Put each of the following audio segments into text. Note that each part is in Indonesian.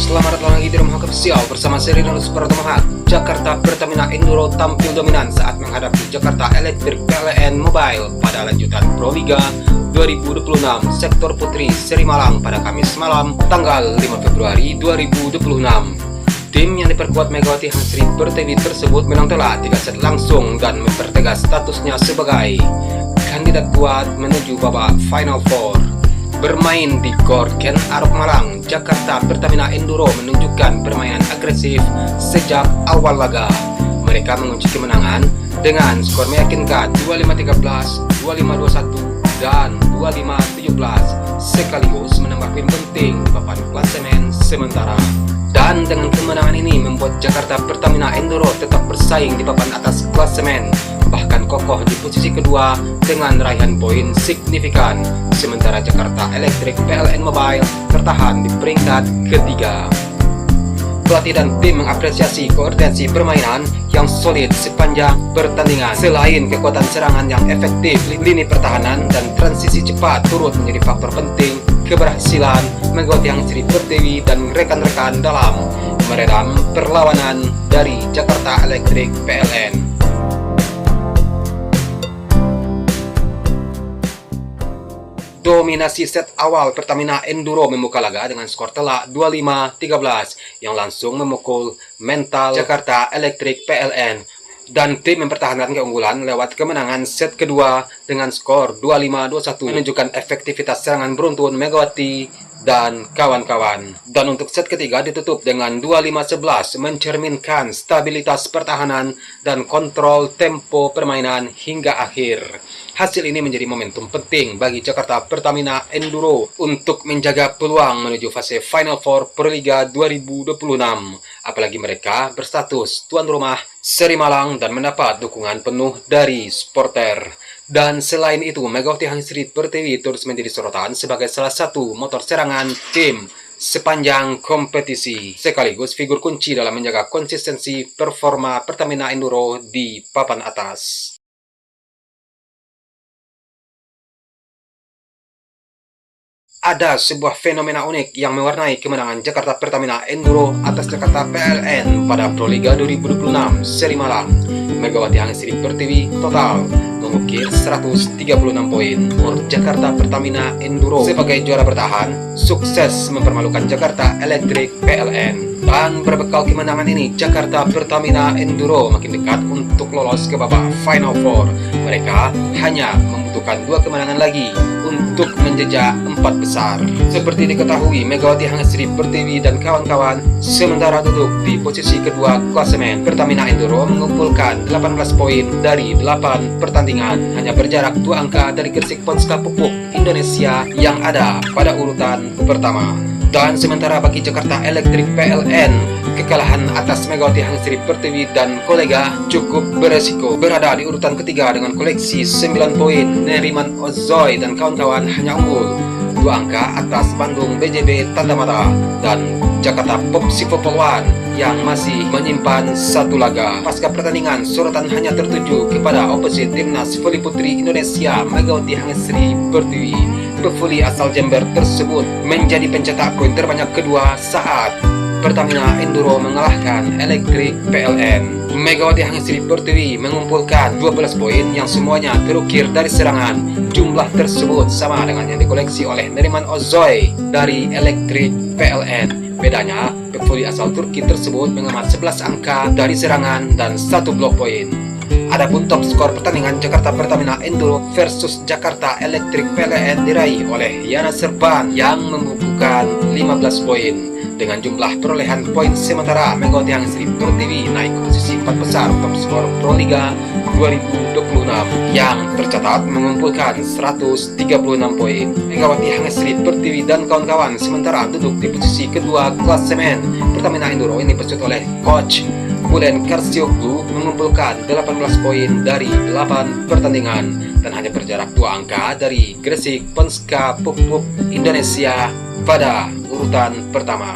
Selamat datang lagi di Rumah Official bersama seri dan Super Tomahat. Jakarta Pertamina Enduro tampil dominan saat menghadapi Jakarta Electric PLN Mobile pada lanjutan Pro Liga 2026 Sektor Putri Seri Malang pada Kamis malam tanggal 5 Februari 2026. Tim yang diperkuat Megawati Hangsri Pertiwi tersebut menang telak 3 set langsung dan mempertegas statusnya sebagai kandidat kuat menuju babak Final Four. Bermain di Gor Ken Arok Malang, Jakarta Pertamina Enduro menunjukkan permainan agresif sejak awal laga. Mereka mengunci kemenangan dengan skor meyakinkan 25-13, 25-21, dan 25-17, sekaligus menambah poin penting di papan klasemen sementara. Dan dengan kemenangan ini membuat Jakarta Pertamina Enduro tetap bersaing di papan atas klasemen, bahkan kokoh di posisi kedua dengan raihan poin signifikan, sementara Jakarta Electric PLN Mobile tertahan di peringkat ketiga. Pelatih dan tim mengapresiasi koordinasi permainan yang solid sepanjang pertandingan. Selain kekuatan serangan yang efektif, lini pertahanan dan transisi cepat turut menjadi faktor penting keberhasilan Megawati Hangsri Pertiwi dan rekan-rekan dalam meredam perlawanan dari Jakarta Electric PLN. Dominasi set awal Pertamina Enduro membuka laga dengan skor telak 25-13 yang langsung memukul mental Jakarta Electric PLN, dan tim mempertahankan keunggulan lewat kemenangan set kedua dengan skor 25-21 menunjukkan efektivitas serangan beruntun Megawati dan kawan-kawan. Dan untuk set ketiga ditutup dengan 25-11 mencerminkan stabilitas pertahanan dan kontrol tempo permainan hingga akhir. Hasil ini menjadi momentum penting bagi Jakarta Pertamina Enduro untuk menjaga peluang menuju fase Final Four Pro Liga 2026. Apalagi mereka berstatus tuan rumah Seri Malang dan mendapat dukungan penuh dari supporter. Dan selain itu, Megawati Hangsri Pertiwi terus menjadi sorotan sebagai salah satu motor serangan tim sepanjang kompetisi, sekaligus figur kunci dalam menjaga konsistensi performa Pertamina Enduro di papan atas. Ada sebuah fenomena unik yang mewarnai kemenangan Jakarta Pertamina Enduro atas Jakarta PLN pada Pro Liga 2026 Seri Malang. Megawati Hangsri Pertiwi total mengukir 136 poin. Jakarta Pertamina Enduro sebagai juara bertahan sukses mempermalukan Jakarta Electric PLN. Dan berbekal kemenangan ini, Jakarta Pertamina Enduro makin dekat untuk lolos ke babak Final Four. Mereka hanya membutuhkan 2 kemenangan lagi untuk menjejak 4 besar. Seperti diketahui, Megawati Hangsri Pertiwi dan kawan-kawan sementara duduk di posisi kedua klasemen. Pertamina Enduro mengumpulkan 18 poin dari 8 pertandingan, hanya berjarak 2 angka dari Gresik Ponska Pupuk Indonesia yang ada pada urutan pertama. Dan sementara bagi Jakarta Electric PLN, kekalahan atas Megawati Hangsri Pertiwi dan kolega cukup beresiko. Berada di urutan ketiga dengan koleksi 9 poin, Neriman Ozoy dan kawan-kawan hanya unggul 2 angka atas Bandung BJB Tanda Mata dan Jakarta Popsi Popolwan yang masih menyimpan 1 laga. Pasca pertandingan, sorotan hanya tertuju kepada opposite timnas voli putri Indonesia Megawati Hangsri Pertiwi. Pevoli asal Jember tersebut menjadi pencetak poin terbanyak kedua saat Pertamina Enduro mengalahkan Electric PLN. Megawati Hangsri Pertiwi mengumpulkan 12 poin yang semuanya terukir dari serangan. Jumlah tersebut sama dengan yang dikoleksi oleh Neriman Ozoy dari Electric PLN. Bedanya, pevoli asal Turki tersebut mengemas 11 angka dari serangan dan 1 blok poin. Adapun top skor pertandingan Jakarta Pertamina Enduro versus Jakarta Electric PLN diraih oleh Yana Serban yang membukukan 15 poin. Dengan jumlah perolehan poin sementara, Megawati Hangsri Pertiwi naik ke posisi 4 besar top skor Pro Liga 2026 yang tercatat mengumpulkan 136 poin. Megawati Hangsri Pertiwi dan kawan-kawan sementara duduk di posisi kedua klasemen. Pertamina Enduro ini dipecut oleh coach Bulen Karsioglu mengumpulkan 18 poin dari 8 pertandingan dan hanya berjarak 2 angka dari Gresik Ponska Pupuk Indonesia pada urutan pertama.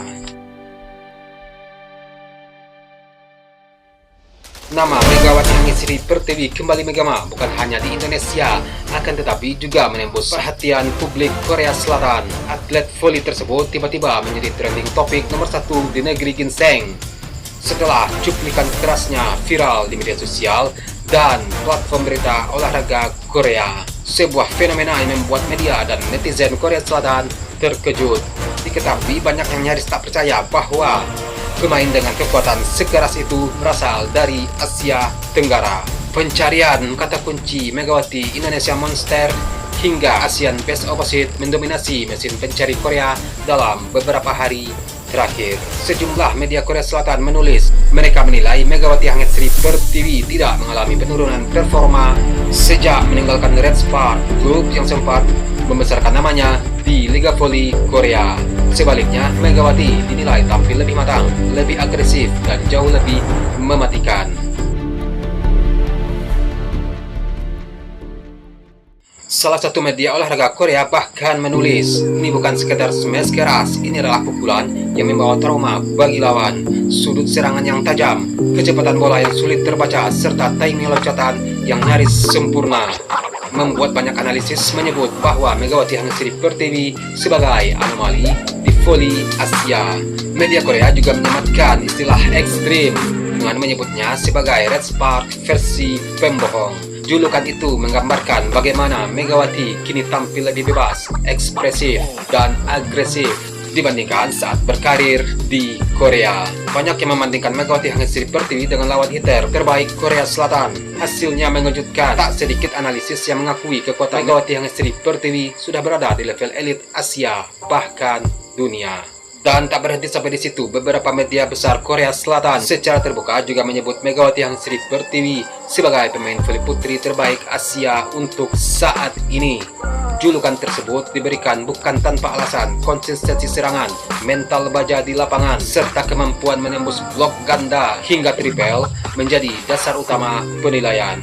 Nama Megawati Hangitsri Pertiwi kembali megama bukan hanya di Indonesia, akan tetapi juga menembus perhatian publik Korea Selatan. Atlet voli tersebut tiba-tiba menjadi trending topik nomor 1 di negeri ginseng setelah cuplikan kerasnya viral di media sosial dan platform berita olahraga Korea. Sebuah fenomena yang membuat media dan netizen Korea Selatan terkejut. Diketahui banyak yang nyaris tak percaya bahwa pemain dengan kekuatan sekeras itu berasal dari Asia Tenggara. Pencarian kata kunci Megawati Indonesia Monster hingga Asian Best Opposite mendominasi mesin pencari Korea dalam beberapa hari terakhir. Sejumlah media Korea Selatan menulis mereka menilai Megawati Hangitsri Pertiwi tidak mengalami penurunan performa sejak meninggalkan Red Spark, klub yang sempat membesarkan namanya di Liga Voli Korea. Sebaliknya, Megawati dinilai tampil lebih matang, lebih agresif, dan jauh lebih mematikan. Salah satu media olahraga Korea bahkan menulis, ini bukan sekedar smash keras, ini adalah pukulan yang membawa trauma bagi lawan. Sudut serangan yang tajam, kecepatan bola yang sulit terbaca, serta timing loncatan yang nyaris sempurna membuat banyak analisis menyebut bahwa Megawati Hangitsri Pertiwi sebagai anomali di voli Asia. Media Korea juga menyematkan istilah ekstrim dengan menyebutnya sebagai Red Spark versi pembohong. Julukan itu menggambarkan bagaimana Megawati kini tampil lebih bebas, ekspresif, dan agresif dibandingkan saat berkarir di Korea. Banyak yang membandingkan Megawati Hangitsri Pertiwi dengan lawan hitter terbaik Korea Selatan. Hasilnya mengejutkan. Tak sedikit analisis yang mengakui kekuatan Megawati Hangitsri Pertiwi sudah berada di level elit Asia, bahkan dunia. Dan tak berhenti sampai di situ, beberapa media besar Korea Selatan secara terbuka juga menyebut Megawati Hangitsri Pertiwi sebagai pemain voli putri terbaik Asia untuk saat ini. Julukan tersebut diberikan bukan tanpa alasan. Konsistensi serangan, mental baja di lapangan, serta kemampuan menembus blok ganda hingga triple menjadi dasar utama penilaian.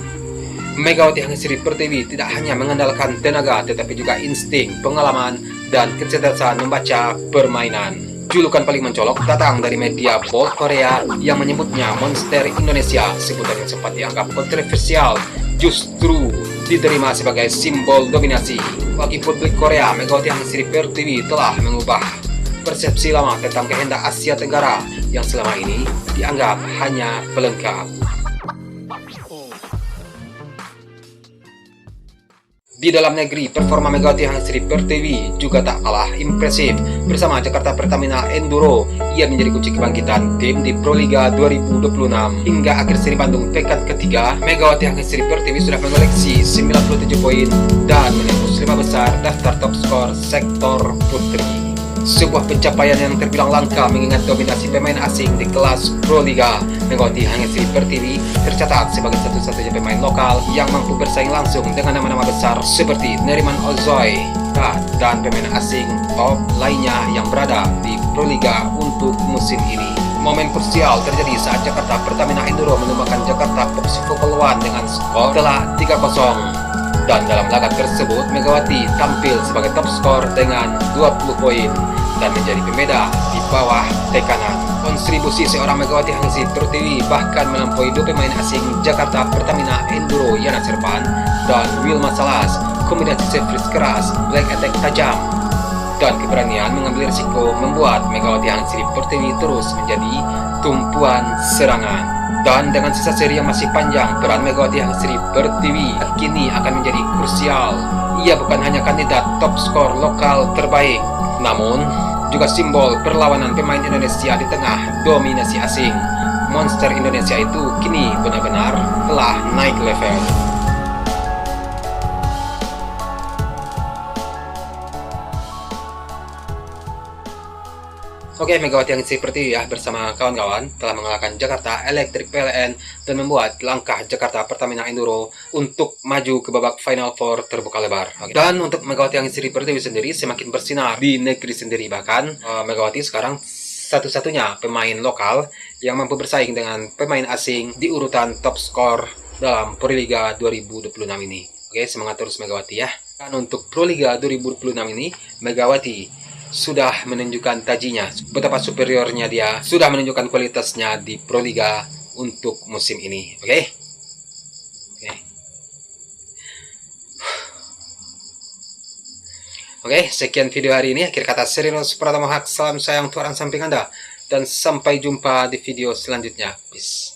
Megawati Hangitsri Pertiwi tidak hanya mengandalkan tenaga, tetapi juga insting, pengalaman, dan kecerdasan membaca permainan. Julukan paling mencolok datang dari media Bold Korea yang menyebutnya Monster Indonesia. Sebutan yang sempat dianggap kontroversial justru diterima sebagai simbol dominasi. Bagi publik Korea, Megawati Hangitsri Pertiwi telah mengubah persepsi lama tentang kehendak Asia Tenggara yang selama ini dianggap hanya pelengkap. Di dalam negeri, performa Megawati Hangitsri Pertiwi juga tak kalah impresif. Bersama Jakarta Pertamina Enduro, ia menjadi kunci kebangkitan tim di Proliga 2026. Hingga akhir seri Bandung pekan ketiga, Megawati Hangitsri Pertiwi sudah mengoleksi 97 poin dan menembus 5 besar daftar top skor sektor putri. Sebuah pencapaian yang terbilang langka mengingat dominasi pemain asing di kelas Proliga. Megawati Hangitsri Pertiwi tercatat sebagai satu-satunya pemain lokal yang mampu bersaing langsung dengan nama-nama besar seperti Neriman Ozoy dan pemain asing top lainnya yang berada di Proliga untuk musim ini. Momen krusial terjadi saat Jakarta Pertamina Enduro menumbangkan Jakarta Fox Vokal One dengan skor telak 3-0. Dan dalam laga tersebut, Megawati tampil sebagai top skor dengan 20 poin dan menjadi pembeda di bawah tekanan. Kontribusi seorang Megawati Hangitsri Pertiwi bahkan melampaui dua pemain asing Jakarta Pertamina Enduro, Yana Serpan dan Wilma Salas. Kombinasi servis keras, black attack tajam, dan keberanian mengambil risiko membuat Megawati Hangitsri Pertiwi terus menjadi tumpuan serangan. Dan dengan sisa seri yang masih panjang, peran Megawati Hangitsri Pertiwi kini akan menjadi krusial. Ia bukan hanya kandidat top skor lokal terbaik, namun juga simbol perlawanan pemain Indonesia di tengah dominasi asing. Monster Indonesia itu kini benar-benar telah naik level. Oke, Megawati Hangitsri Pertiwi bersama kawan-kawan telah mengalahkan Jakarta Electric PLN dan membuat langkah Jakarta Pertamina Enduro untuk maju ke babak Final Four terbuka lebar. Dan untuk Megawati Hangitsri Pertiwi sendiri semakin bersinar di negeri sendiri. Bahkan Megawati sekarang satu-satunya pemain lokal yang mampu bersaing dengan pemain asing di urutan top skor dalam Proliga 2026 ini. Oke, semangat terus Megawati ya. Dan untuk Proliga 2026 ini, Megawati sudah menunjukkan tajinya, betapa superiornya dia, sudah menunjukkan kualitasnya di Proliga untuk musim ini. Oke. Oke, sekian video hari ini. Akhir kata Serius Pratama Hak. Salam sayang Tuhan samping Anda. Dan sampai jumpa di video selanjutnya. Peace.